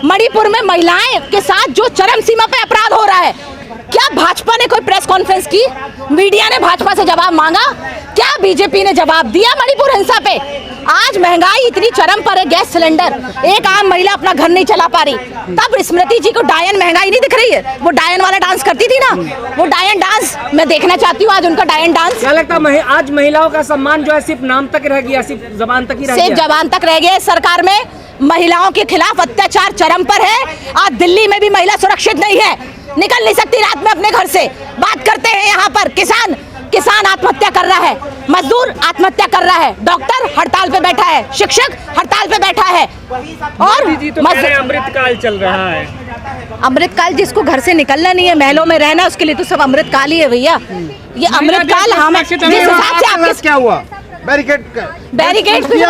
मणिपुर में महिलाएं के साथ जो चरम सीमा पे अपराध हो रहा है, क्या भाजपा ने कोई प्रेस कॉन्फ्रेंस की? मीडिया ने भाजपा से जवाब मांगा? क्या बीजेपी ने जवाब दिया मणिपुर हिंसा पे? आज महंगाई इतनी चरम पर है, गैस सिलेंडर, एक आम महिला अपना घर नहीं चला पा रही, तब स्मृति जी को डायन महंगाई नहीं दिख रही है? वो डायन वाला डांस करती थी ना, वो डायन डांस मैं देखना चाहती हूँ आज उनका डायन डांस। क्या लगता है आज महिलाओं का सम्मान जो है सिर्फ नाम तक रह गया, सिर्फ जबान तक ही रह गया? सिर्फ जबान तक रह गया। सरकार में महिलाओं के खिलाफ अत्याचार चरम पर है। आज दिल्ली में भी महिला सुरक्षित नहीं है, निकल नहीं सकती रात में अपने घर से। बात करते हैं यहाँ पर किसान आत्महत्या कर रहा है, मजदूर आत्महत्या कर रहा है, डॉक्टर हड़ताल पे बैठा है, शिक्षक हड़ताल पे बैठा है, और अमृतकाल चल रहा है। अमृतकाल जिसको घर से निकलना नहीं है, महलों में रहना, उसके लिए तो सब अमृतकाल ही है भैया। ये अमृतकाल हम जिस हिसाब से आपके क्या हुआ बैरिकेड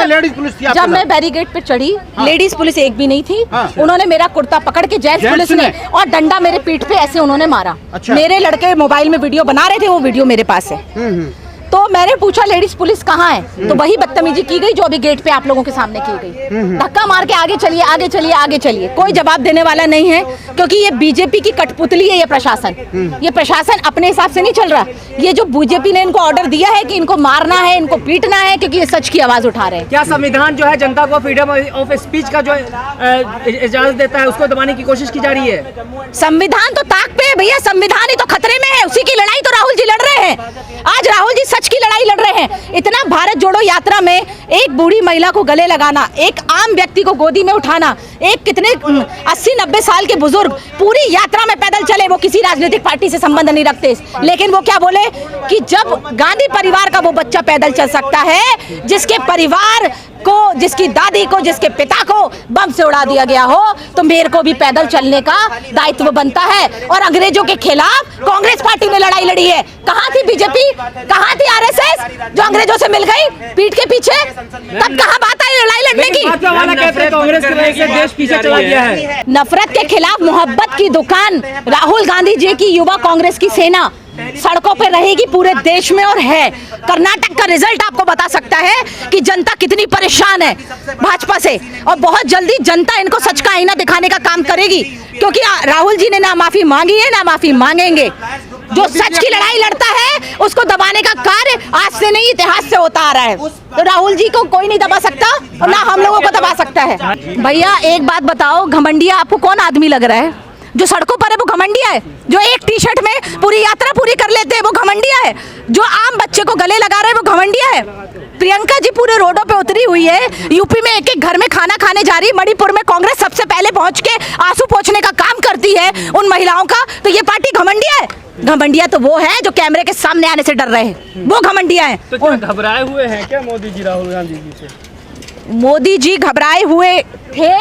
लेडीज पुलिस थी। जब मैं बैरिकेड पे चढ़ी, लेडीज पुलिस एक भी नहीं थी। हाँ। उन्होंने मेरा कुर्ता पकड़ के जेंट्स पुलिस ने और डंडा मेरे पीठ पे ऐसे उन्होंने मारा। अच्छा। मेरे लड़के मोबाइल में वीडियो बना रहे थे, वो वीडियो मेरे पास है। तो मैंने पूछा लेडीज पुलिस कहाँ है, तो वही बदतमीजी की गई जो अभी गेट पे आप लोगों के सामने की गई। धक्का मार के आगे चलिए, आगे चलिए, आगे चलिए। कोई जवाब देने वाला नहीं है, क्योंकि ये बीजेपी की कठपुतली है। ये प्रशासन अपने हिसाब से नहीं चल रहा। ये जो बीजेपी ने इनको ऑर्डर दिया है कि इनको मारना है, इनको पीटना है, क्योंकि ये सच की आवाज उठा रहे हैं। क्या संविधान जो है जनता को फ्रीडम ऑफ स्पीच का जो इजाजत देता है, उसको दबाने की कोशिश की जा रही है? संविधान तो ताक पे है भैया, संविधान ही तो खतरे में है। उसी की लड़ाई तो राहुल जी लड़ रहे हैं। आज राहुल जी सच की लड़ाई लड़ रहे हैं। इतना भारत जोड़ो यात्रा में एक बूढ़ी महिला को गले लगाना, एक आम व्यक्ति को गोदी में उठाना, एक कितने 80-90 साल के बुजुर्ग पूरी यात्रा में पैदल चले, वो किसी राजनीतिक पार्टी से संबंध नहीं रखते, लेकिन वो क्या बोले कि जब गांधी परिवार का वो बच्चा पैदल चल सकता है जिसके परिवार को, जिसकी दादी को, जिसके पिता को बम से उड़ा दिया गया हो, तो मेरे को भी पैदल चलने का दायित्व बनता है। और अंग्रेजों के खिलाफ कांग्रेस पार्टी ने लड़ाई लड़ी है। कहाँ थी बीजेपी, कहाँ थी आरएसएस जो अंग्रेजों से मिल गई पीठ के पीछे? तब कहाँ बात आई लड़ाई लड़ने की? कांग्रेस की वजह से देश पीछे चला गया है। नफरत के खिलाफ मोहब्बत की दुकान राहुल गांधी जी की युवा कांग्रेस की सेना सड़कों पे रहेगी पूरे देश में, और है। कर्नाटक का रिजल्ट आपको बता सकता है कि जनता कितनी परेशान है भाजपा से, और बहुत जल्दी जनता इनको सच का आईना दिखाने का काम करेगी, क्योंकि राहुल जी ने ना माफी मांगी है ना माफी मांगेंगे। जो सच की लड़ाई लड़ता है उसको दबाने का कार्य आज से नहीं इतिहास से होता आ रहा है। तो राहुल जी को कोई नहीं दबा सकता और ना हम लोगों को दबा सकता है। भैया एक बात बताओ, घमंडिया आपको कौन आदमी लग रहा है? जो सड़कों पर है वो घमंडिया है? जो एक टी शर्ट में पूरी यात्रा पूरी कर लेते हैं वो घमंडिया है? जो आम बच्चे को गले लगा रहे हैं वो घमंडिया है? प्रियंका जी पूरे रोडों पे उतरी हुई है, यूपी में एक एक घर में खाना खाने जा रही है। मणिपुर में कांग्रेस सबसे पहले पहुंच के आंसू पोंछने का काम करती है उन महिलाओं का। तो ये पार्टी घमंडिया है? घमंडिया तो वो है जो कैमरे के सामने आने से डर रहे हैं, वो घमंडिया है। तो क्या घबराए हुए हैं क्या मोदी जी राहुल गांधी जी से? मोदी जी घबराए हुए थे,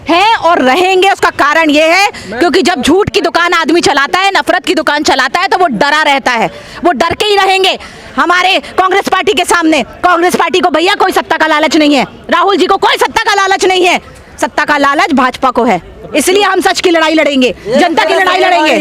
हैं और रहेंगे। उसका कारण ये है क्योंकि जब झूठ की दुकान आदमी चलाता है, नफरत की दुकान चलाता है, तो वो डरा रहता है, वो डर के ही रहेंगे। हमारे कांग्रेस पार्टी के सामने, कांग्रेस पार्टी को भैया कोई सत्ता का लालच नहीं है, राहुल जी को कोई सत्ता का लालच नहीं है। सत्ता का लालच भाजपा को है, इसलिए हम सच की लड़ाई लड़ेंगे, जनता की लड़ाई लड़ेंगे।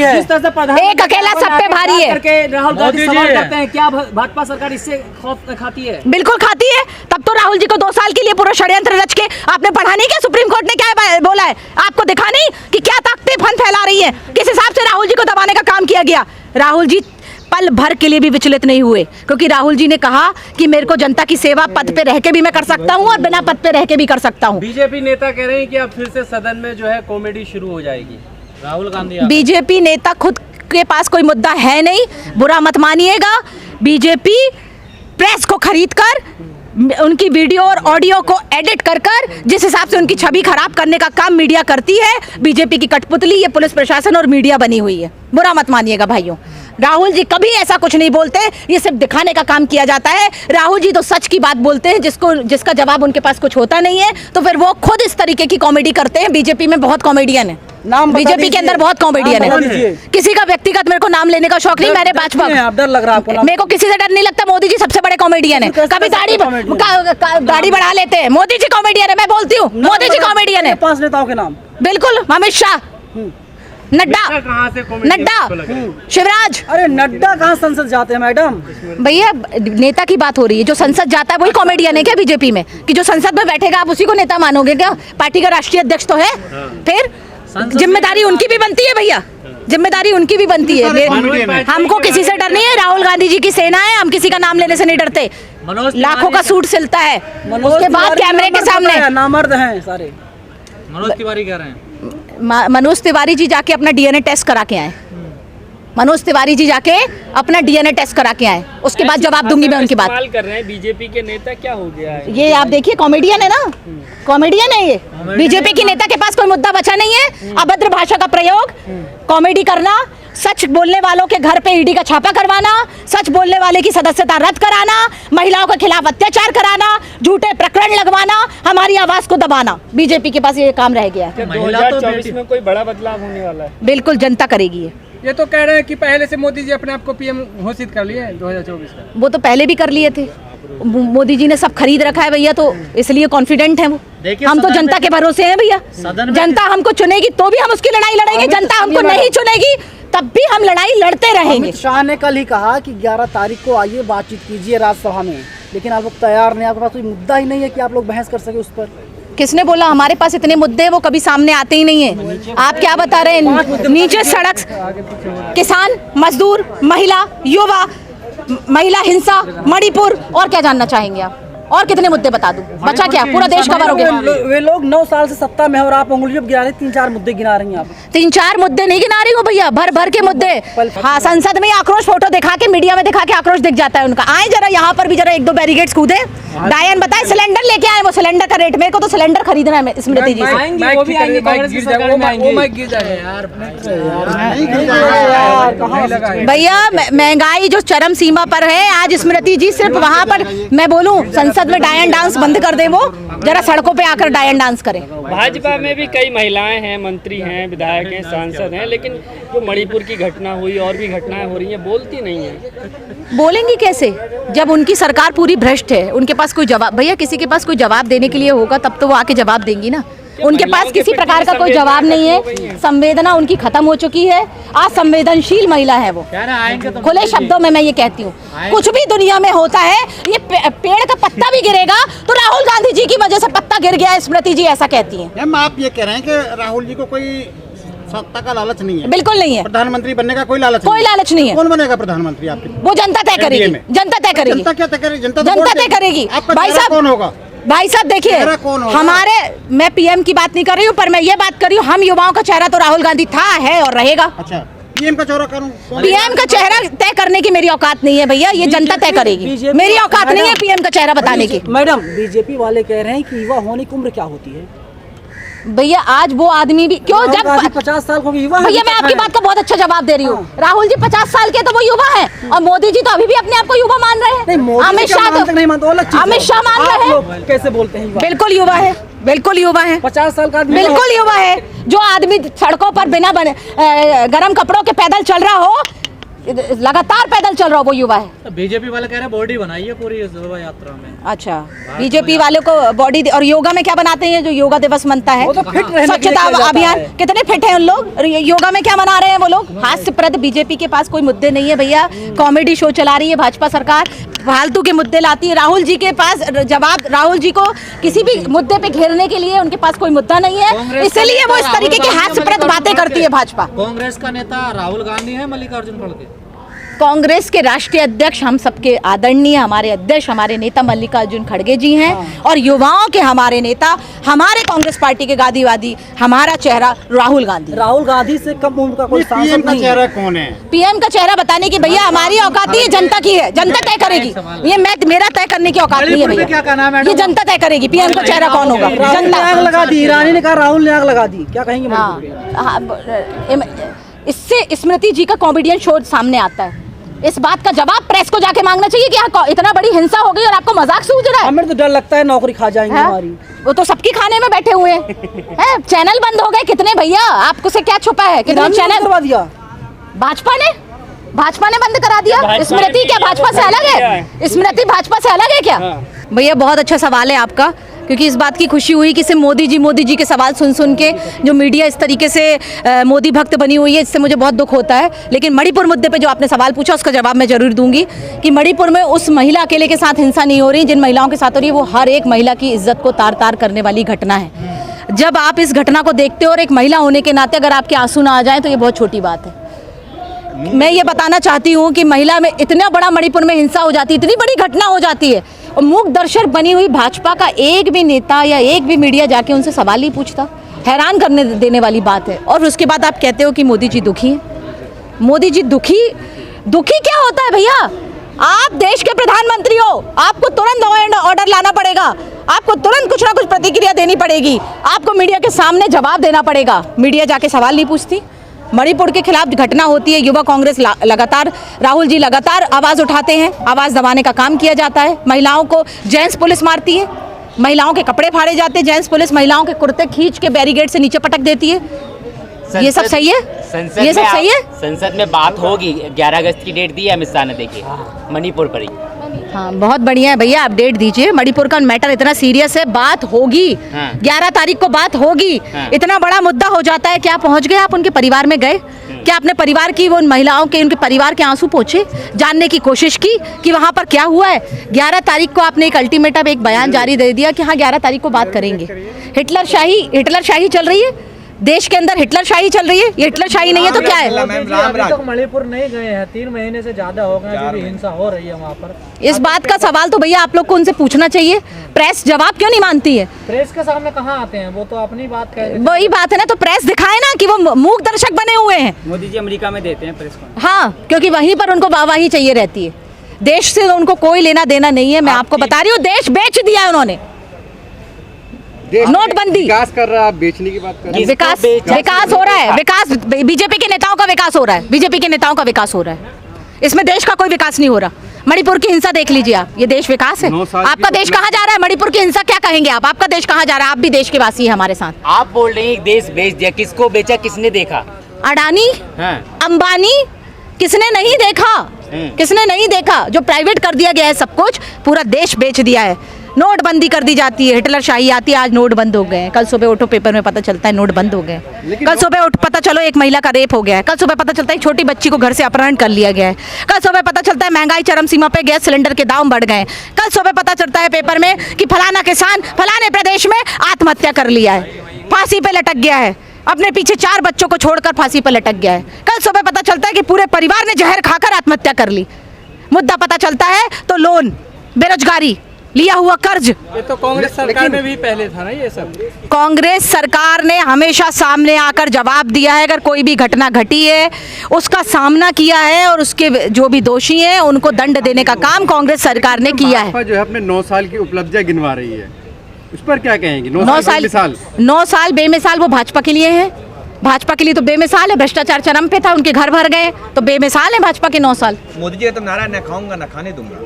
एक अकेला सब पे भारी है। राहुल गांधी सवाल करते हैं, क्या भाजपा सरकार इससे खौफ खाती है? बिल्कुल खाती है। तब तो राहुल जी को 2 साल के लिए पूरा षड्यंत्र रच के आपने पढ़ा नहीं क्या? सुप्रीम कोर्ट ने क्या बोला है आपको दिखा नहीं कि क्या ताकतें फन फैला रही है, किस हिसाब से राहुल जी को दबाने का काम किया गया? राहुल जी पल भर के लिए भी विचलित नहीं हुए, क्योंकि राहुल जी ने कहा कि मेरे को जनता की सेवा पद पे रह के भी मैं कर सकता हूं और बिना पद पे रह के भी कर सकता हूं। बीजेपी नेता कह रहे हैं कि अब फिर से सदन में जो है कॉमेडी शुरू हो जाएगी। राहुल गांधी बीजेपी नेता खुद के पास कोई मुद्दा है नहीं, बुरा मत मानिएगा। बीजेपी प्रेस को खरीद कर, उनकी वीडियो और ऑडियो को एडिट कर जिस हिसाब से उनकी छवि खराब करने का काम मीडिया करती है, बीजेपी की कठपुतली ये पुलिस प्रशासन और मीडिया बनी हुई है। बुरा मत मानिएगा भाइयों, राहुल जी कभी ऐसा कुछ नहीं बोलते, ये सिर्फ दिखाने का काम किया जाता है। राहुल जी तो सच की बात बोलते हैं, जिसका जवाब उनके पास कुछ होता नहीं है, तो फिर वो खुद इस तरीके की कॉमेडी करते हैं। बीजेपी में बहुत कॉमेडियन है, बीजेपी के अंदर बहुत कॉमेडियन है। किसी का व्यक्तिगत मेरे को नाम लेने का शौक नहीं, मैंने भाजपा, डर लग रहा है मेरे को किसी से डर नहीं लगता। मोदी जी सबसे बड़े कॉमेडियन है, कभी दाढ़ी बढ़ा लेते हैं। मोदी जी कॉमेडियन है, मैं बोलती हूँ मोदी जी कॉमेडियन है। 5 नेताओं के नाम बिल्कुल, अमित शाह, नड्डा, कहाँ से नड्डा, शिवराज। अरे नड्डा कहाँ संसद जाते हैं मैडम? भैया नेता की बात हो रही है, जो संसद जाता है वही कॉमेडियन है क्या बीजेपी में? कि जो संसद में बैठेगा आप उसी को नेता मानोगे क्या? पार्टी का राष्ट्रीय अध्यक्ष तो है। फिर जिम्मेदारी उनकी भी बनती है भैया, जिम्मेदारी उनकी भी बनती है। हमको किसी से डर नहीं है, राहुल गांधी जी की सेना है, हम किसी का नाम लेने से नहीं डरते। लाखों का सूट सिलता है, उसके बाद कैमरे के सामने नामर्द हैं सारे। मनोज तिवारी कह रहे हैं मनोज तिवारी जी जाके अपना डीएनए टेस्ट करा के आए। मनोज तिवारी जी जाके अपना डीएनए टेस्ट करा के आए, उसके बाद जवाब दूंगी मैं उनकी बात। इस्तेमाल कर रहे हैं बीजेपी के नेता, क्या हो गया है? ये आप देखिए, कॉमेडियन है ना, कॉमेडियन है ये। बीजेपी की नेता के पास कोई मुद्दा बचा नहीं है। अभद्र भाषा का प्रयोग, कॉमेडी करना, सच बोलने वालों के घर पे ईडी का छापा करवाना, सच बोलने वाले की सदस्यता रद्द कराना, महिलाओं के खिलाफ अत्याचार कराना, झूठे प्रकरण लगवाना, हमारी आवाज को दबाना, बीजेपी के पास ये काम रह गया है। 2024 में कोई बड़ा बदलाव होने वाला है? बिल्कुल जनता करेगी ये। ये तो कह रहे हैं कि पहले से मोदी जी अपने आप को पीएम घोषित कर लिए 2024 में। वो तो पहले भी कर लिए थे, मोदी जी ने सब खरीद रखा है भैया, तो इसलिए कॉन्फिडेंट है वो। हम तो जनता के भरोसे हैं भैया। जनता हमको चुनेगी तो भी हम उसकी लड़ाई लड़ेंगे, जनता हमको नहीं चुनेगी तब भी हम लड़ाई लड़ते रहेंगे। अमित शाह ने कल ही कहा कि 11 तारीख को आइए बातचीत कीजिए राज्यसभा में, लेकिन आप लोग तैयार नहीं, आपके पास कोई मुद्दा ही नहीं है कि आप लोग बहस कर सके उस पर। किसने बोला हमारे पास इतने मुद्दे हैं? वो कभी सामने आते ही नहीं है। आप क्या बता रहे हैं? नीचे सड़क, किसान, मजदूर, महिला, युवा, महिला हिंसा, मणिपुर, और क्या जानना चाहेंगे आप? और कितने मुद्दे बता दूं? बचा क्या? पूरा देश कवर हो गया। वे लोग 9 साल से सत्ता में है और आप उंगलियों पर गिरा रहे, 3-4 मुद्दे गिना रही हैं आप। 3-4 मुद्दे नहीं गिना रही हूँ भैया, भर भर के मुद्दे। हाँ, संसद में आक्रोश फोटो दिखा के, मीडिया में दिखा के आक्रोश दिख जाता है उनका। आए जरा यहाँ पर भी जरा 1-2 बैरिकेड्स कूदे। डायन बताए सिलेंडर लेके आए, वो सिलेंडर का रेट, मेरे को तो सिलेंडर खरीदना है स्मृति जी से। वो भी आएंगे, कांग्रेस की सरकार में आएंगे। वो गिर जाएगा यार भैया महंगाई जो चरम सीमा पर है, आज स्मृति जी सिर्फ वहाँ पर, मैं बोलूँ संसद में डायन डांस बंद कर दे, वो जरा सड़कों पे आकर डायन डांस करें। भाजपा में भी कई महिलाएं हैं, मंत्री हैं, विधायक हैं, सांसद हैं, लेकिन जो मणिपुर की घटना हुई और भी घटनाएं हो रही हैं, बोलती नहीं है। बोलेंगी कैसे जब उनकी सरकार पूरी भ्रष्ट है? उनके पास कोई जवाब, भैया किसी के पास कोई जवाब देने के लिए होगा तब तो वो आके जवाब देंगी ना। उनके पास किसी प्रकार का कोई जवाब नहीं है, संवेदना उनकी खत्म हो चुकी है। असंवेदनशील महिला है वो, खुले शब्दों में मैं ये कहती हूँ। कुछ भी दुनिया में होता है, ये पेड़ का पत्ता भी गिरेगा तो राहुल गांधी जी की वजह से पत्ता गिर गया, स्मृति जी ऐसा कहती हैं। मैम आप ये कह रहे हैं कि राहुल जी को कोई सत्ता का लालच नहीं है? बिल्कुल नहीं है। प्रधानमंत्री बनने का कोई लालच कोई लालच नहीं है। कौन बनेगा प्रधानमंत्री आपके? वो जनता तय करेगी, जनता तय करेगी। जनता क्या तय करेगी? जनता तय करेगी। भाई साहब कौन होगा? भाई साहब देखिए, हमारे, मैं पीएम की बात नहीं कर रही हूँ, पर मैं ये बात कर रही हूँ, हम युवाओं का चेहरा तो राहुल गांधी था, है और रहेगा। अच्छा, पीएम का चेहरा करूं? पीएम का चेहरा तय करने की मेरी औकात नहीं है भैया, ये जनता तय करेगी। मेरी औकात नहीं है पीएम का चेहरा बताने की। मैडम बीजेपी वाले कह रहे हैं कि युवा होने की उम्र क्या होती है? भैया आज वो आदमी भी क्यों, जब 50 साल को युवा, भैया मैं आपकी बात का बहुत अच्छा जवाब दे रही हूँ। राहुल जी 50 साल के तो वो युवा है, और मोदी जी तो अभी भी अपने आप को युवा मान रहे हैं। अमित शाह तो नहीं मानते, अमित शाह मान रहे हैं। कैसे बोलते हैं? बिल्कुल युवा है, बिल्कुल युवा है, 50 साल का आदमी बिल्कुल युवा है। जो आदमी सड़कों पर बिना गर्म कपड़ों के पैदल चल रहा हो, लगातार पैदल चल रहा हो, वो युवा है। बीजेपी वाले कह रहे हैं बॉडी बनाई है पूरी इस यात्रा में। अच्छा, बीजेपी वालों को बॉडी, और योगा में क्या बनाते हैं जो योगा दिवस मनता है? तो फिट रहने स्वच्छता अभियान, कितने फिट हैं उन लोग? और योगा में क्या मना रहे हैं वो लोग? हास्यप्रद बीजेपी के पास कोई मुद्दे नहीं है भैया, कॉमेडी शो चला रही है भाजपा सरकार, फालतू के मुद्दे लाती है। राहुल जी के पास जवाब, राहुल जी को किसी भी मुद्दे पे घेरने के लिए उनके पास कोई मुद्दा नहीं है, इसलिए वो इस तरीके की हास्यप्रद बातें करती है भाजपा। कांग्रेस का नेता राहुल गांधी है, मल्लिकार्जुन खड़गे कांग्रेस के राष्ट्रीय अध्यक्ष हम सबके आदरणीय हमारे अध्यक्ष, हमारे नेता मल्लिकार्जुन खड़गे जी हैं, और युवाओं के हमारे नेता, हमारे कांग्रेस पार्टी के गादीवादी, हमारा चेहरा राहुल गांधी। राहुल गांधी से कम उम्र का कोई सांसद नहीं। चेहरा कौन है? पीएम का चेहरा बताने की भैया हमारी औकात नहीं है, जनता की है, जनता तय करेगी। ये मैं, मेरा तय करने की औकात नहीं है भैया, ये जनता तय करेगी पीएम का चेहरा कौन होगा। जनता आग लगा दी, ईरानी ने कहा राहुल ने आग लगा दी, क्या कहेंगे? इससे स्मृति जी का कॉमेडियन शो सामने आता है। इस बात का जवाब प्रेस को जाके मांगना चाहिए कि इतना बड़ी हिंसा हो गई और आपको मजाक सूझ रहा है। हमें तो डर लगता है नौकरी खा जाएंगे हमारी। वो तो सबकी खाने में बैठे हुए हैं। चैनल बंद हो गए कितने भैया, आपको से क्या छुपा है? कितने चैनल करवा दिया भाजपा ने बंद करा दिया। स्मृति क्या भाजपा से अलग है? स्मृति भाजपा से अलग है क्या? भैया बहुत अच्छा सवाल है आपका। क्योंकि इस बात की खुशी हुई कि सिर्फ मोदी जी के सवाल सुन के जो मीडिया इस तरीके से मोदी भक्त बनी हुई है, इससे मुझे बहुत दुख होता है। लेकिन मणिपुर मुद्दे पे जो आपने सवाल पूछा उसका जवाब मैं जरूर दूंगी कि मणिपुर में उस महिला अकेले के साथ हिंसा नहीं हो रही, जिन महिलाओं के साथ हो रही है वो हर एक महिला की इज्जत को तार तार करने वाली घटना है। जब आप इस घटना को देखते हो और एक महिला होने के नाते अगर आपके आंसू ना आ जाएं तो ये बहुत छोटी बात है। मैं ये बताना चाहती हूँ कि महिला में इतना बड़ा मणिपुर में हिंसा हो जाती है, इतनी बड़ी घटना हो जाती है और मूक दर्शक बनी हुई भाजपा का एक भी नेता या एक भी मीडिया जाके उनसे सवाल नहीं पूछता। हैरान करने देने वाली बात है। और उसके बाद आप कहते हो कि मोदी जी दुखी हैं। मोदी जी दुखी क्या होता है भैया? आप देश के प्रधानमंत्री हो, आपको तुरंत लॉ एंड ऑर्डर लाना पड़ेगा, आपको तुरंत कुछ ना कुछ प्रतिक्रिया देनी पड़ेगी, आपको मीडिया के सामने जवाब देना पड़ेगा। मीडिया जाके सवाल नहीं पूछती। मणिपुर के खिलाफ घटना होती है, युवा कांग्रेस लगातार, राहुल जी लगातार आवाज़ उठाते हैं, आवाज़ दबाने का काम किया जाता है। महिलाओं को जेंट्स पुलिस मारती है, महिलाओं के कपड़े फाड़े जाते हैं, जेंट्स पुलिस महिलाओं के कुर्ते खींच के बैरिकेड से नीचे पटक देती है। ये सब सही है? ये सब सही है? संसद में बात होगी, 11 अगस्त की डेट दी है अमित शाह ने, देखिए मणिपुर पर ही। हाँ, बहुत बढ़िया है भैया, अपडेट दीजिए। मणिपुर का मैटर इतना सीरियस है, बात होगी। 11 तारीख को बात होगी। इतना बड़ा मुद्दा हो जाता है, क्या पहुंच गए आप उनके परिवार में गए? क्या अपने परिवार की, वो उन महिलाओं के, उनके परिवार के आंसू पोंछे, जानने की कोशिश की कि वहां पर क्या हुआ है? 11 तारीख को आपने एक अल्टीमेटम, एक बयान जारी दे दिया कि हाँ 11 तारीख को बात करेंगे। हिटलर शाही चल रही है देश के अंदर, हिटलर शाही चल रही है। ये हिटलर शाही नहीं है तो क्या है? अभी तक मणिपुर नहीं गए हैं, 3 महीने से ज्यादा हो गए, जो भी हिंसा हो रही है वहाँ पर। इस बात का सवाल तो भैया आप लोग को उनसे पूछना चाहिए। प्रेस जवाब क्यों नहीं मानती है? प्रेस के सामने कहाँ आते हैं, वो तो अपनी बात कह रहे हैं। वही बात है ना, तो प्रेस दिखाए ना कि वो मूक दर्शक बने हुए हैं। मोदी जी अमेरिका में देते हैं प्रेस को। हाँ, क्योंकि वहीं पर उनको वाहवाही चाहिए रहती है। देश से उनको कोई लेना देना नहीं है। मैं आपको बता रही हूँ, देश बेच दिया है उन्होंने। नोटबंदी विकास कर रहा है, आप बेचने की बात कर रहे हैं। विकास हो रहा है, विकास बीजेपी के नेताओं का विकास हो रहा है, बीजेपी के नेताओं का विकास हो रहा है। इसमें देश का कोई विकास नहीं हो रहा। मणिपुर की हिंसा देख लीजिए आप, ये देश विकास है? आपका देश कहाँ जा रहा है? मणिपुर की हिंसा क्या कहेंगे आप? आपका देश कहाँ जा रहा है? आप भी देश के वासी हैं हमारे साथ। आप बोल रहे हैं देश बेच दिया, किसको बेचा, किसने देखा? अडानी, अंबानी, किसने नहीं देखा? किसने नहीं देखा? जो प्राइवेट कर दिया गया है सब कुछ, पूरा देश बेच दिया है। नोटबंदी कर दी जाती है, हिटलर शाही आती है, आज नोट बंद हो गए हैं। कल सुबह उठो पेपर में पता चलता है नोट बंद हो गए। कल सुबह उठ पता चलो एक महिला का रेप हो गया है। कल सुबह पता चलता है एक छोटी बच्ची को घर से अपहरण कर लिया गया है। कल सुबह पता चलता है महंगाई चरम सीमा पे, गैस सिलेंडर के दाम बढ़ गए। कल सुबह पता चलता है पेपर में कि फलाना किसान फलाने प्रदेश में आत्महत्या कर लिया है, फांसी पे लटक गया है, अपने पीछे 4 बच्चों को छोड़कर फांसी पर लटक गया है। कल सुबह पता चलता है कि पूरे परिवार ने जहर खाकर आत्महत्या कर ली। मुद्दा पता चलता है तो लोन, बेरोजगारी, लिया हुआ कर्ज। ये तो कांग्रेस सरकार में भी पहले था ना ये सब। कांग्रेस सरकार ने हमेशा सामने आकर जवाब दिया है। अगर कोई भी घटना घटी है उसका सामना किया है और उसके जो भी दोषी हैं उनको दंड देने का काम कांग्रेस सरकार ने किया है। जो है अपने 9 साल की उपलब्धियां गिनवा रही है, उस पर क्या कहेंगे? 9 साल बेमिसाल वो भाजपा के लिए है। भाजपा के लिए तो बेमिसाल है। भ्रष्टाचार चरम पे था, उनके घर भर गए, तो बेमिसाल है भाजपा के 9 साल। मोदी जी तो नारा न खाऊंगा न खाने दूंगा,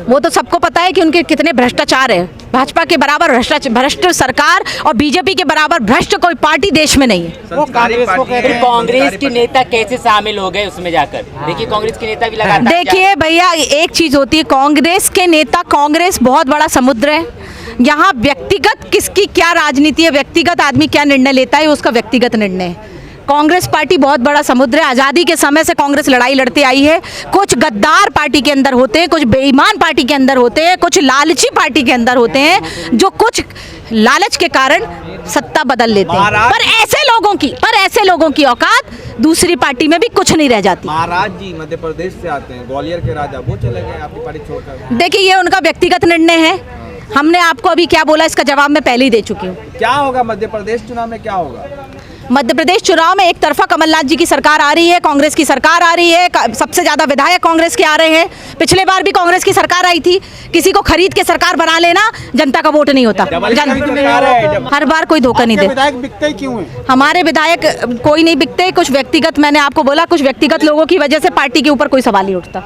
वो तो सबको पता है कि उनके कितने भ्रष्टाचार है। भाजपा के बराबर भ्रष्ट सरकार और बीजेपी के बराबर भ्रष्ट कोई पार्टी देश में नहीं है। कांग्रेस के नेता कैसे शामिल हो गए उसमें जाकर? देखिए कांग्रेस के नेता भी लगातार। देखिए भैया, एक चीज होती है कांग्रेस के नेता, कांग्रेस बहुत बड़ा समुद्र है। यहाँ व्यक्तिगत किसकी क्या राजनीति है, व्यक्तिगत आदमी क्या निर्णय लेता है, उसका व्यक्तिगत निर्णय है। कांग्रेस पार्टी बहुत बड़ा समुद्र है। आज़ादी के समय से कांग्रेस लड़ाई लड़ते आई है। कुछ गद्दार पार्टी के अंदर होते हैं, कुछ बेईमान पार्टी के अंदर होते हैं, कुछ लालची पार्टी के अंदर होते हैं जो कुछ लालच के कारण सत्ता बदल लेते हैं। पर ऐसे लोगों की औकात दूसरी पार्टी में भी कुछ नहीं रह जाती। महाराज जी मध्य प्रदेश से आते हैं, ग्वालियर के राजा, वो चले गए आपकी पार्टी छोड़कर। देखिए ये उनका व्यक्तिगत निर्णय है। हमने आपको अभी क्या बोला इसका जवाब मैं पहले ही दे चुकी हूँ। क्या होगा मध्य प्रदेश चुनाव में, क्या होगा? मध्य प्रदेश चुनाव में एक तरफा कमलनाथ जी की सरकार आ रही है, कांग्रेस की सरकार आ रही है। सबसे ज्यादा विधायक कांग्रेस के आ रहे हैं। पिछले बार भी कांग्रेस की सरकार आई थी। किसी को खरीद के सरकार बना लेना, जनता का वोट नहीं होता। हर बार कोई धोखा नहीं दे। विधायक बिकते क्यों हैं? हमारे विधायक कोई नहीं बिकते। कुछ व्यक्तिगत, मैंने आपको बोला, कुछ व्यक्तिगत लोगों की वजह से पार्टी के ऊपर कोई सवाल नहीं उठता।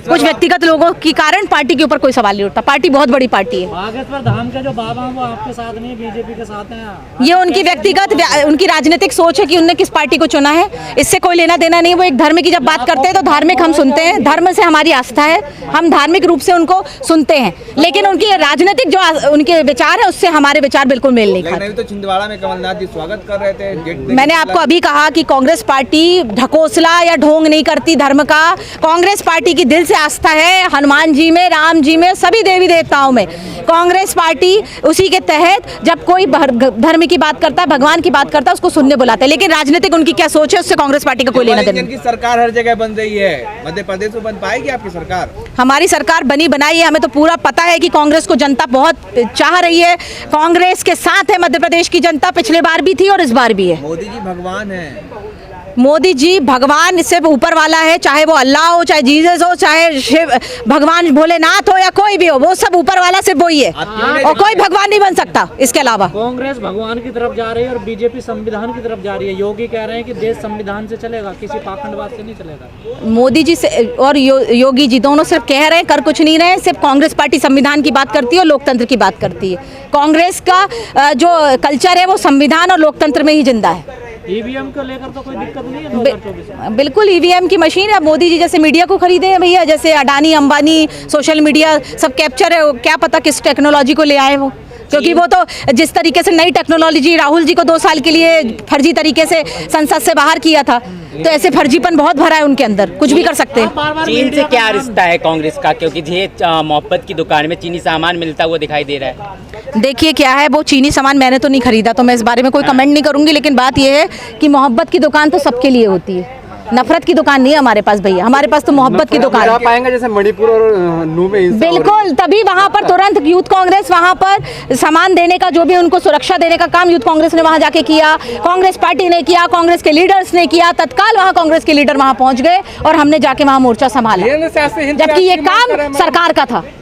कुछ व्यक्तिगत लोगों के कारण पार्टी के ऊपर कोई सवाल नहीं उठता। पार्टी बहुत बड़ी पार्टी है। बागेश्वर धाम के जो बाबा हैं वो आपके साथ नहीं, बीजेपी के साथ हैं। ये उनकी व्यक्तिगत, उनकी राजनीतिक सोच है कि उनने किस पार्टी को चुना है, इससे कोई लेना देना नहीं। वो एक धर्म की जब बात करते हैं तो धार्मिक हम सुनते हैं, धर्म से हमारी आस्था है, हम धार्मिक रूप से उनको सुनते हैं, लेकिन उनकी राजनीतिक जो उनके विचार है उससे हमारे विचार बिल्कुल मेल नहीं खाते। तो छिंदवाड़ा में कमलनाथ जी स्वागत कर रहे थे, गेट पे मैंने आपको अभी कहा कि कांग्रेस पार्टी ढकोसला या ढोंग नहीं करती धर्म का। कांग्रेस पार्टी की दिल से आस्था है हनुमान जी में, राम जी में, सभी देवी देवताओं में। कांग्रेस पार्टी उसी के तहत जब कोई धर्म की बात करता है, भगवान की बात करता है, उसको सुनने बुलाते हैं, लेकिन राजनीतिक उनकी क्या सोच है उससे कांग्रेस पार्टी का कोई लेना देना नहीं। सरकार हर जगह बन रही है, मध्य प्रदेश में बन पाएगी आपकी सरकार? हमारी सरकार बनी बनाई है, हमें तो पूरा पता है कि कांग्रेस को जनता बहुत चाह रही है, कांग्रेस के साथ है मध्य प्रदेश की जनता, पिछले बार भी थी और इस बार भी है। मोदी जी भगवान है, मोदी जी भगवान सिर्फ ऊपर वाला है, चाहे वो अल्लाह हो, चाहे जीसस हो, चाहे शिव भगवान भोलेनाथ हो या कोई भी हो, वो सब ऊपर वाला सिर्फ वही है और कोई भगवान नहीं बन सकता इसके अलावा। कांग्रेस भगवान की तरफ जा रही है और बीजेपी संविधान की तरफ जा रही है। योगी कह रहे हैं कि देश संविधान से चलेगा, किसी पाखंडवाद से नहीं चलेगा। मोदी जी से और योगी जी दोनों सिर्फ कह रहे हैं, कर कुछ नहीं रहे। सिर्फ कांग्रेस पार्टी संविधान की बात करती है और लोकतंत्र की बात करती है। कांग्रेस का जो कल्चर है वो संविधान और लोकतंत्र में ही जिंदा है। ईवीएम को लेकर तो कोई दिक्कत नहीं है 2024 में? बिल्कुल ईवीएम की मशीन है। मोदी जी जैसे मीडिया को खरीदे हैं भैया, जैसे अडानी अंबानी सोशल मीडिया सब कैप्चर है, क्या पता किस टेक्नोलॉजी को ले आए वो, क्योंकि वो तो जिस तरीके से नई टेक्नोलॉजी राहुल जी को 2 साल के लिए फर्जी तरीके से संसद से बाहर किया था, तो ऐसे फर्जीपन बहुत भरा है उनके अंदर, कुछ भी कर सकते हैं। चीन से क्या रिश्ता है कांग्रेस का, क्योंकि ये मोहब्बत की दुकान में चीनी सामान मिलता हुआ दिखाई दे रहा है? देखिए क्या है, वो चीनी सामान मैंने तो नहीं खरीदा, तो मैं इस बारे में कोई कमेंट नहीं करूंगी, लेकिन बात यह है कि मोहब्बत की दुकान तो सबके लिए होती है, नफरत की दुकान नहीं है हमारे पास भैया, हमारे पास तो मोहब्बत की दुकान है। पाएंगे जैसे मणिपुर और नू में बिल्कुल, तभी वहां पर तुरंत यूथ कांग्रेस वहां पर सामान देने का, जो भी उनको सुरक्षा देने का काम यूथ कांग्रेस ने वहां जाके किया, कांग्रेस पार्टी ने किया, कांग्रेस के लीडर्स ने किया, तत्काल वहां कांग्रेस के लीडर वहां पहुंच गए और हमने जाके वहां मोर्चा संभाला, जबकि ये काम सरकार का था।